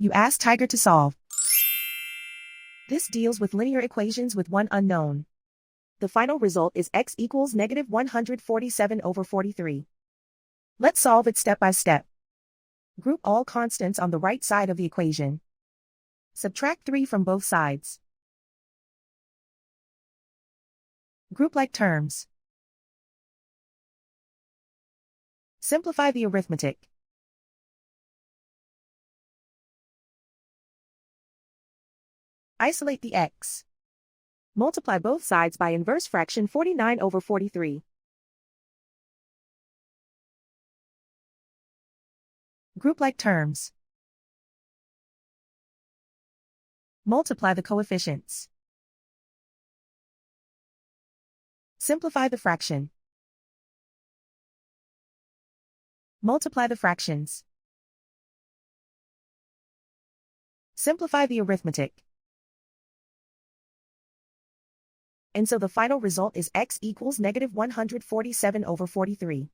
You ask Tiger to solve. This deals with linear equations with one unknown. The final result is x equals negative 147 over 43. Let's solve it step by step. Group all constants on the right side of the equation. Subtract 3 from both sides. Group like terms. Simplify the arithmetic. Isolate the x. Multiply both sides by inverse fraction 49 over 43. Group like terms. Multiply the coefficients. Simplify the fraction. Multiply the fractions. Simplify the arithmetic. And so the final result is x equals negative 147 over 43.